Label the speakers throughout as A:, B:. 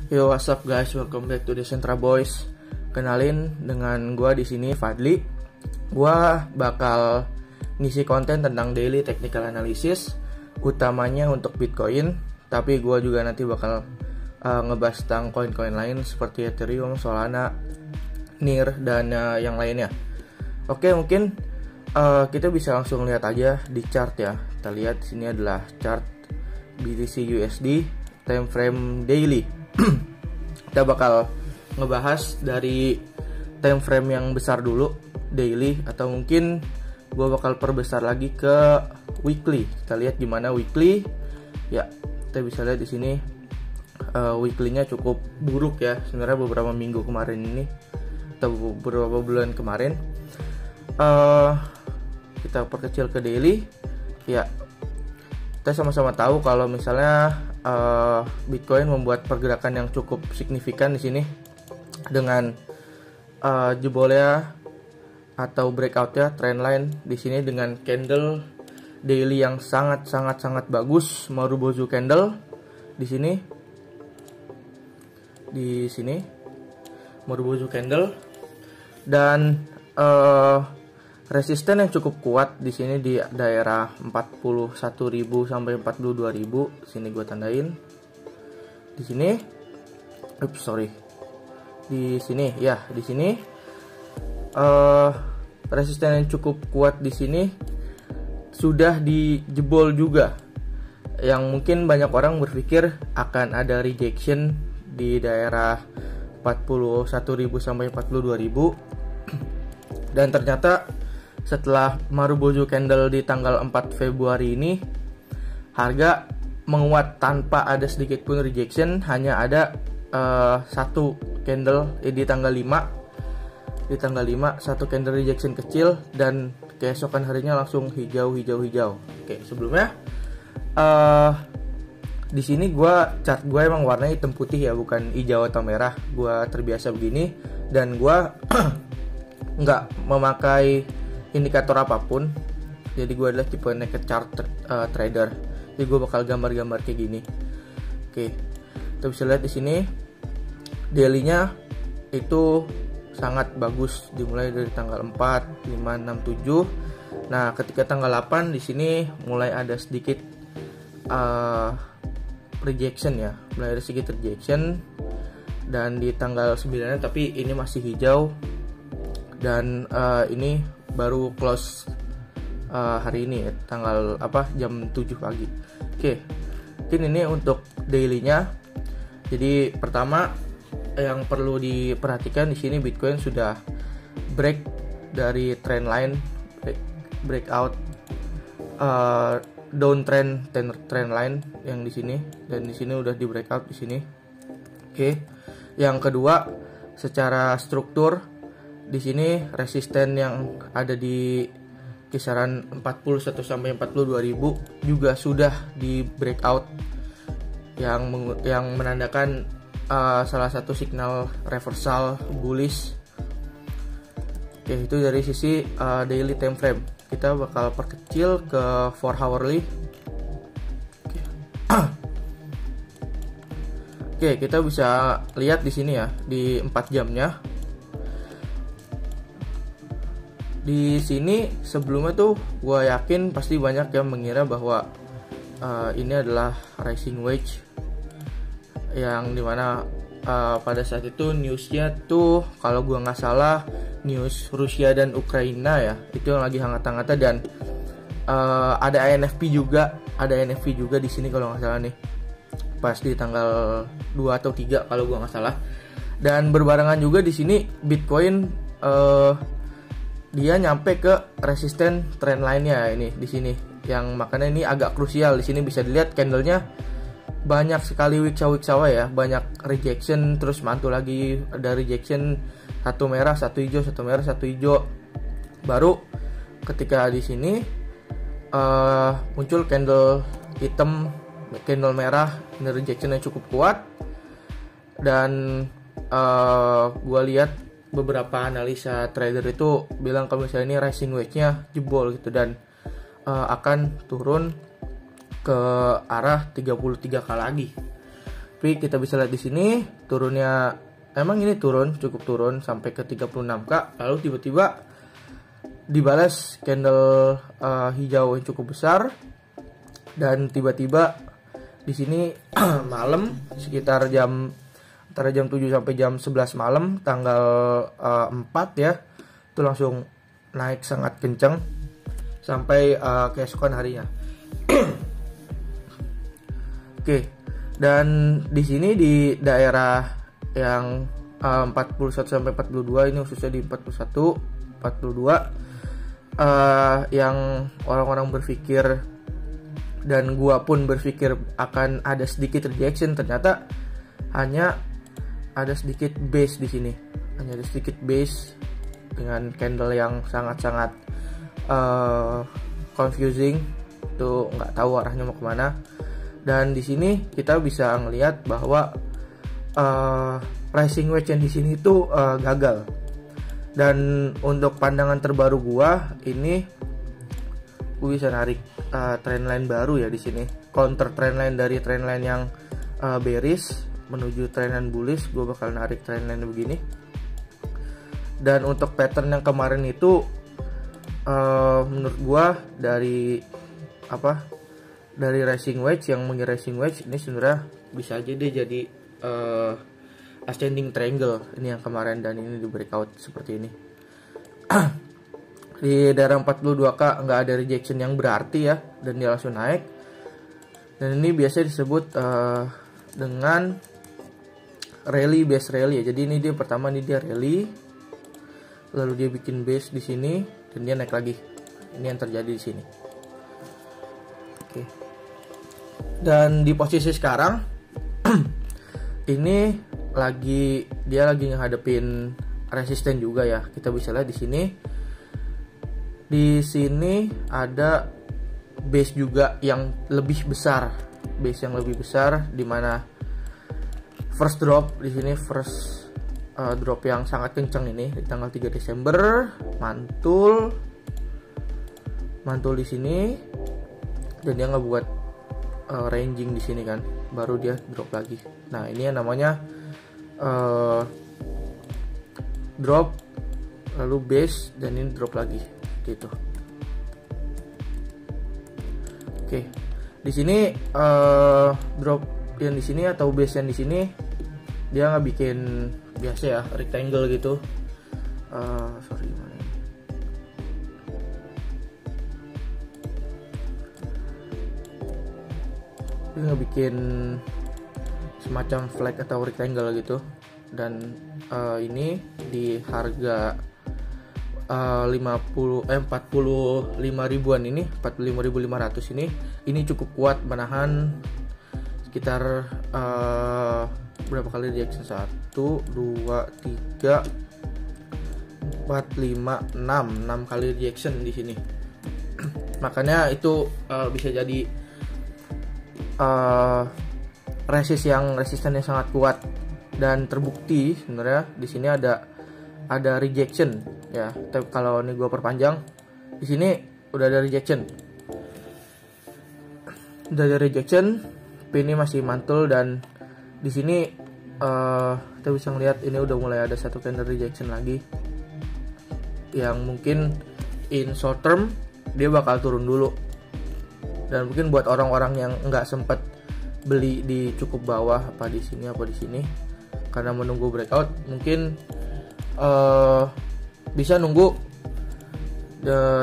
A: Yo, what's up guys? Welcome back to the Centra Boys. Kenalin, dengan gua di sini Fadli. Gua bakal ngisi konten tentang daily technical analysis, utamanya untuk Bitcoin. Tapi gua juga nanti bakal ngebahas tentang koin-koin lain seperti Ethereum, Solana, NIR, dan yang lainnya. Oke, mungkin kita bisa langsung lihat aja di chart ya. Kita lihat di sini adalah chart BTC USD time frame daily. Kita bakal ngebahas dari time frame yang besar dulu, daily, atau mungkin gue bakal perbesar lagi ke weekly. Kita lihat gimana weekly. Ya, kita bisa lihat di sini weekly-nya cukup buruk ya. Sebenarnya beberapa minggu kemarin ini atau beberapa bulan kemarin. Kita perkecil ke daily. Ya, kita sama-sama tahu kalau misalnya Bitcoin membuat pergerakan yang cukup signifikan di sini dengan jebolnya atau breakoutnya trendline di sini dengan candle daily yang sangat bagus, Marubozu candle di sini Marubozu candle, dan resisten yang cukup kuat di sini di daerah 41.000 sampai 42.000. Sini gue tandain. Di sini. Di sini ya, di sini resisten yang cukup kuat di sini sudah dijebol juga. Yang mungkin banyak orang berpikir akan ada rejection di daerah 41.000 sampai 42.000. Dan ternyata setelah Marubozu candle di tanggal 4 Februari ini, harga menguat tanpa ada sedikit pun rejection. Hanya ada satu candle di tanggal 5. Di tanggal 5 satu candle rejection kecil, dan keesokan harinya langsung hijau. Oke, sebelumnya di sini chart gue emang warnanya hitam putih ya, bukan hijau atau merah. Gue terbiasa begini, dan gue nggak memakai indikator apapun. Jadi gue adalah tipe naked chart trader. Jadi gue bakal gambar-gambar kayak gini. Oke, kita bisa lihat di sini daily-nya itu sangat bagus, dimulai dari tanggal 4, 5, 6, 7. Nah, ketika tanggal 8 di sini mulai ada sedikit rejection ya, mulai ada sedikit rejection. Dan di tanggal 9 tapi ini masih hijau, dan ini baru close hari ini ya, tanggal jam 7 pagi. Oke, mungkin ini untuk daily-nya. Jadi pertama yang perlu diperhatikan di sini, Bitcoin sudah break dari trend line, breakout downtrend trend line yang di sini, dan di sini udah di breakout di sini. Oke. Yang kedua, secara struktur di sini resisten yang ada di kisaran 41 sampai 42.000 juga sudah di breakout, yang menandakan salah satu signal reversal bullish. Oke, itu dari sisi daily time frame. Kita bakal perkecil ke 4 hourly. Oke, kita bisa lihat di sini ya, di 4 jamnya. Di sini sebelumnya tuh gue yakin pasti banyak yang mengira bahwa ini adalah rising wedge, yang dimana pada saat itu newsnya tuh kalau gue nggak salah news Rusia dan Ukraina ya, itu yang lagi hangat-hangatnya. Dan ada NFP juga di sini kalau nggak salah nih, pas di tanggal 2 atau 3 kalau gue nggak salah. Dan berbarengan juga di sini Bitcoin dia nyampe ke resisten trend line-nya ini di sini, yang makanya ini agak krusial. Di sini bisa dilihat candlenya banyak sekali wiksawa ya, banyak rejection, terus mantul lagi ada rejection, satu merah satu hijau, satu merah satu hijau. Baru ketika di sini muncul candle hitam, candle merah, ini rejection yang cukup kuat. Dan gua lihat beberapa analisa trader itu bilang kalau misalnya ini rising wedge-nya jebol gitu, dan akan turun ke arah 33K lagi. Tapi kita bisa lihat di sini turunnya, emang ini cukup turun sampai ke 36k, lalu tiba-tiba dibalas candle hijau yang cukup besar, dan tiba-tiba di sini malam sekitar antara jam 7 sampai jam 11 malam tanggal 4 ya, itu langsung naik sangat kencang sampai keesokan harinya. Oke, dan di sini di daerah yang 41 sampai 42, ini khususnya di 41, 42 yang orang-orang berpikir dan gua pun berpikir akan ada sedikit rejection, ternyata hanya ada sedikit base di sini, hanya ada sedikit base dengan candle yang sangat-sangat confusing, tuh nggak tahu arahnya mau kemana. Dan di sini kita bisa ngelihat bahwa rising wedge yang di sini itu gagal. Dan untuk pandangan terbaru gua ini, gua bisa narik trendline baru ya di sini, counter trendline dari trendline yang bearish menuju trendline bullish. Gua bakal narik trendline begini. Dan untuk pattern yang kemarin itu menurut gua dari rising wedge, yang mengira rising wedge ini sebenarnya bisa aja dia jadi ascending triangle ini yang kemarin, dan ini di breakout seperti ini. Di daerah 42k nggak ada rejection yang berarti ya, dan dia langsung naik. Dan ini biasa disebut dengan rally, base rally ya. Jadi ini dia pertama, ini dia rally, lalu dia bikin base di sini dan dia naik lagi. Ini yang terjadi di sini. Oke. Dan di posisi sekarang ini dia lagi ngadepin resisten juga ya. Kita bisa lihat di sini. Di sini ada base juga yang lebih besar. Base yang lebih besar di mana first drop di sini, first drop yang sangat kencang ini di tanggal 3 Desember, mantul di sini, dan dia ngebuat ranging di sini kan, baru dia drop lagi. Nah, ini yang namanya drop lalu base, dan ini drop lagi gitu. Oke, di sini drop yang di sini atau base yang di sini dia nggak bikin biasa ya rectangle gitu. Sorry, mana ini? Dia nggak bikin semacam flag atau rectangle gitu. Dan ini di harga 45 ribuan ini, 45.500 ini cukup kuat menahan sekitar berapa kali rejection? 1, 2, 3, 4, 5, 6 kali rejection di sini. Makanya itu bisa jadi resisten yang sangat kuat, dan terbukti sebenarnya di sini ada rejection ya. Tapi kalau ini gue perpanjang, di sini udah ada rejection, tapi ini masih mantul. Dan di sini kita bisa ngeliat ini udah mulai ada satu candle rejection lagi, yang mungkin in short term dia bakal turun dulu. Dan mungkin buat orang-orang yang nggak sempet beli di cukup bawah, apa di sini karena menunggu breakout, mungkin bisa nunggu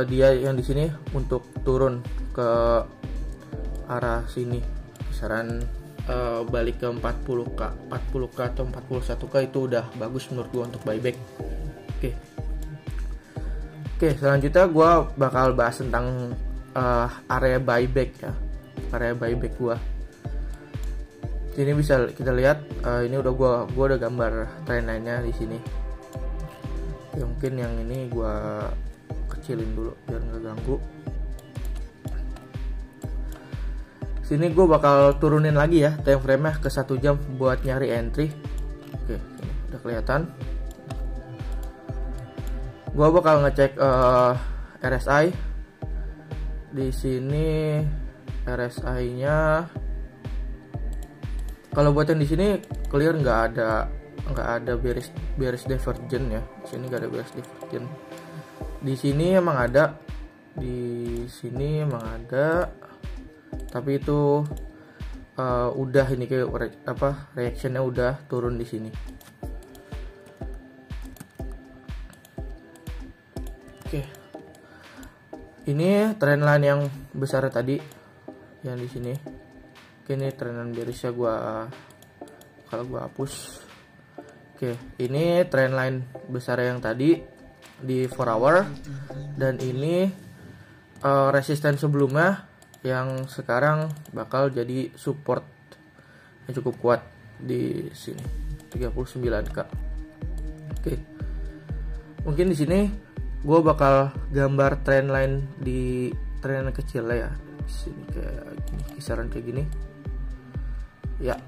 A: dia yang di sini untuk turun ke arah sini, kisaran balik ke 40k atau 41k, itu udah bagus menurut gua untuk buyback. Oke, selanjutnya gua bakal bahas tentang area buyback ya, area buyback gua. Sini bisa kita lihat, ini udah gua udah gambar trendline-nya di sini. Ya, mungkin yang ini gua kecilin dulu biar nggak ganggu. Sini gue bakal turunin lagi ya time frame-nya ke 1 jam buat nyari entry. Oke, ini udah kelihatan. Gue bakal ngecek RSI. Di sini RSI-nya Kalau buat yang di sini clear, nggak ada bearish divergent ya. Di sini nggak ada bearish divergent. Di sini emang ada, tapi itu udah ini kayak reactionnya udah turun di sini. Oke. Ini trendline yang besar tadi yang di sini. Oke, ini trendline bearishnya kalau gua hapus. Oke, ini trendline besar yang tadi di 4 hour, dan ini resisten sebelumnya yang sekarang bakal jadi support yang cukup kuat di sini 39k. Oke. Mungkin di sini gue bakal gambar trendline di trendline kecil ya. Di sini kayak gini, kisaran kayak gini. Ya,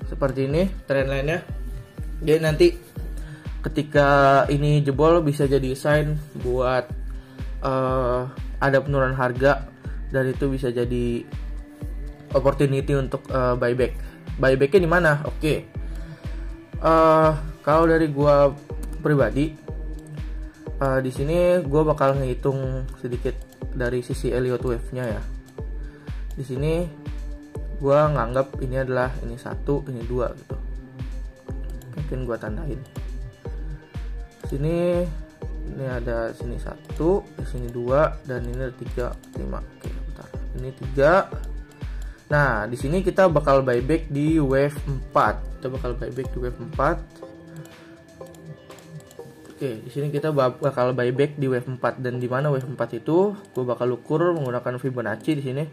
A: seperti ini trendline-nya. Jadi nanti ketika ini jebol bisa jadi sign buat ada penurunan harga, dan itu bisa jadi opportunity untuk buyback. Buybacknya di mana? Oke. Kalau dari gua pribadi, di sini gua bakal ngitung sedikit dari sisi Elliott Wave-nya ya. Di sini gua nganggap ini adalah ini 1, ini 2 gitu. Mungkin gua tandain. Sini ini ada sini 1, di sini 2, dan ini ada 3, 5. Oke, bentar. Ini 3. Nah, di sini kita bakal buyback di wave 4. Kita bakal buyback di wave 4. Oke, di sini kita bakal buyback di wave 4, dan di mana wave 4 itu gue bakal ukur menggunakan Fibonacci di sini.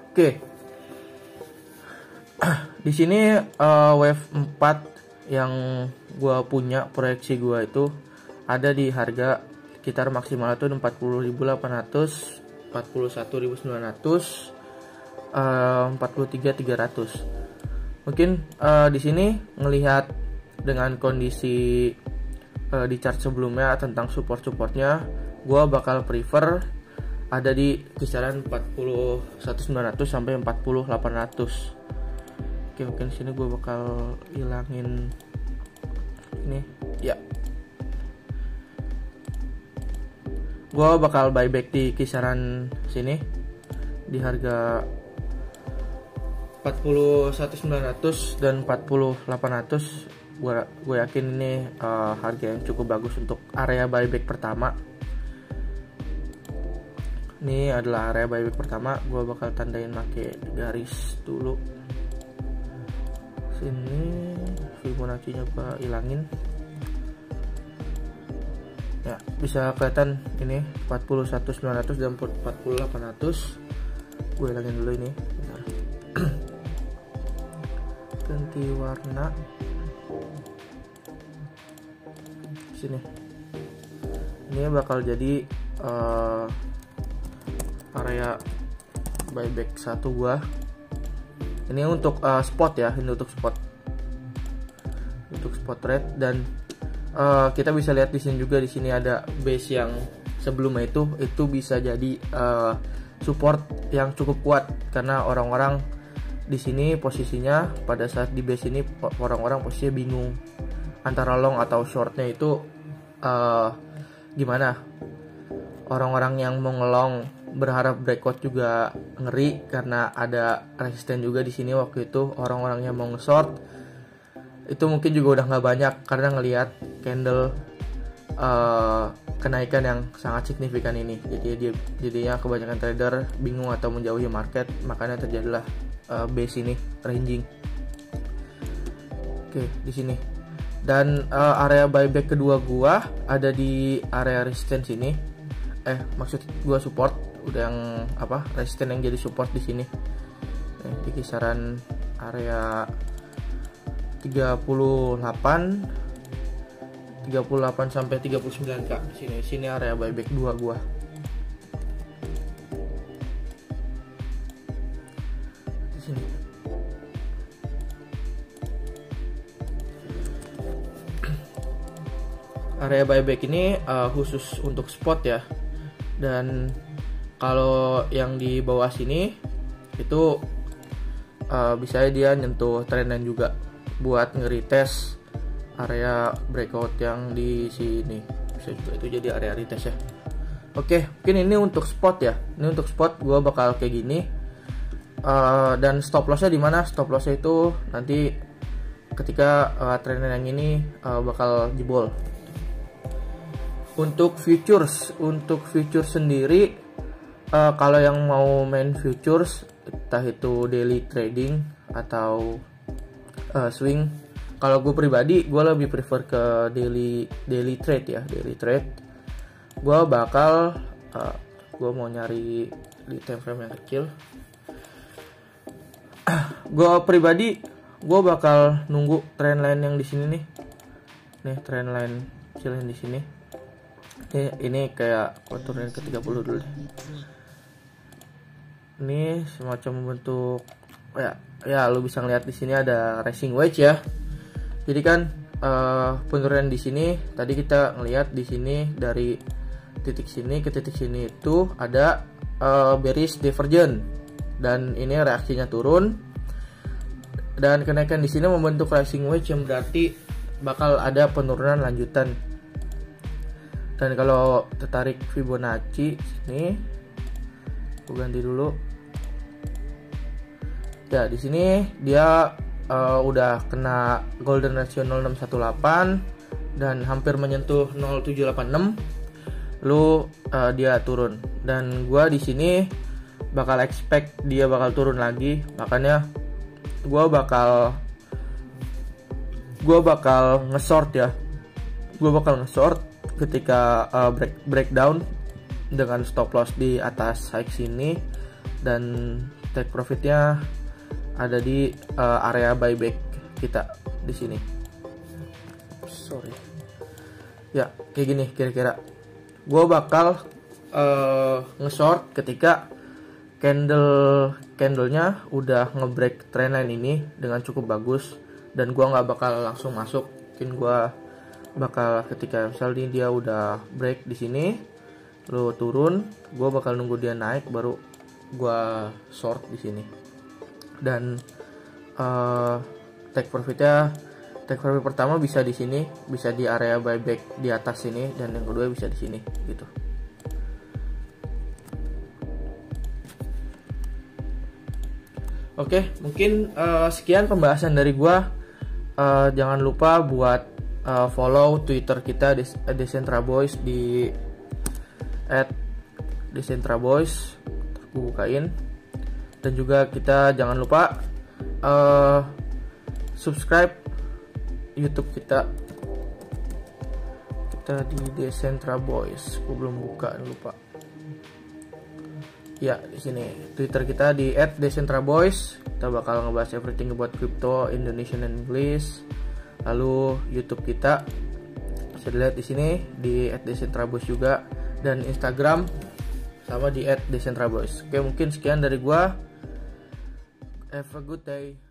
A: Oke. Di sini wave 4 yang gua punya proyeksi gua itu ada di harga sekitar maksimal itu 40.800, 41.900, 43.300. Mungkin di sini ngelihat dengan kondisi di chart sebelumnya tentang support-supportnya, gua bakal prefer ada di kisaran 41.900 sampai 40.800. Oke, mungkin sini gue bakal hilangin ini ya. Gue bakal buyback di kisaran sini di harga 41.900 dan 40.800. Gue yakin ini harga yang cukup bagus untuk area buyback pertama. Ini adalah area buyback pertama. Gue bakal tandain pakai garis dulu. Sini Fibonacci-nya gua hilangin ya, bisa kelihatan ini 41.900 dan 40.800. Gue hilangin dulu ini. Bentar. Ganti warna sini. Ini bakal jadi area buyback 1 gua. Ini untuk spot ya, ini untuk spot trade, dan kita bisa lihat di sini juga, di sini ada base yang sebelumnya itu bisa jadi support yang cukup kuat, karena orang-orang di sini posisinya pada saat di base ini orang-orang posisinya bingung antara long atau shortnya itu gimana. Orang-orang yang mau ngelong berharap breakout juga ngeri karena ada resisten juga di sini. Waktu itu orang-orang yang mau nge-short itu mungkin juga udah nggak banyak karena ngelihat candle kenaikan yang sangat signifikan ini. Jadinya kebanyakan trader bingung atau menjauhi market, makanya terjadilah base ini ranging. Oke, di sini. Dan area buyback kedua gua ada di area resistance ini. Maksud gua support, udah yang resisten yang jadi support di sini. Di kisaran area 38 sampai 39k. Sini area buyback 2 gua. Di sini. Area buyback ini khusus untuk spot ya. Dan kalau yang di bawah sini itu bisa dia nyentuh trendline juga buat nge-retest area breakout yang di sini. Bisa juga itu jadi area retest ya. Oke, mungkin ini untuk spot ya. Ini untuk spot gue bakal kayak gini. Dan stop lossnya di mana? Stop lossnya itu nanti ketika trendline yang ini bakal jebol. Untuk futures sendiri, kalau yang mau main futures, entah itu daily trading atau swing, kalau gue pribadi gue lebih prefer ke daily trade ya. Daily trade gue bakal gue mau nyari di time frame yang kecil. Gue pribadi gue bakal nunggu trendline yang di sini nih trendline kecil yang di sini. Ini kayak turunin ke 30 dulu deh. Ini semacam bentuk ya lu bisa ngeliat di sini ada rising wedge ya. Jadi kan penurunan di sini tadi kita ngeliat di sini dari titik sini ke titik sini itu ada bearish divergence, dan ini reaksinya turun dan kenaikan di sini membentuk rising wedge yang berarti bakal ada penurunan lanjutan. Dan kalau tertarik Fibonacci sini, aku ganti dulu. Ya di sini dia udah kena golden ratio 0,618 dan hampir menyentuh 0,786. Lalu dia turun. Dan gua di sini bakal expect dia bakal turun lagi. Makanya gua bakal nge-short ya. Gua bakal nge-short ketika breakdown dengan stop loss di atas high sini, dan take profitnya ada di area buyback kita di sini. Sorry. Ya, kayak gini kira-kira. Gue bakal nge-short ketika candlenya udah nge-break trendline ini dengan cukup bagus, dan gue nggak bakal langsung masuk. Mungkin gue bakal ketika misalnya dia udah break di sini lalu turun, gue bakal nunggu dia naik baru gue short di sini. Dan take profit pertama bisa di sini, bisa di area buyback di atas sini, dan yang kedua bisa di sini gitu. Oke, mungkin sekian pembahasan dari gue. Jangan lupa buat follow Twitter kita @decentraboys di @decentraboys. Aku bukain. Dan juga kita jangan lupa subscribe YouTube kita di Decentraboys. Aku belum buka, lupa. Ya, di sini Twitter kita di @decentraboys. Kita bakal ngebahas everything about crypto Indonesian and English. Lalu YouTube kita bisa dilihat di sini di @decentraboys juga, dan Instagram sama di @decentraboys. Oke, mungkin sekian dari gua. Have a good day.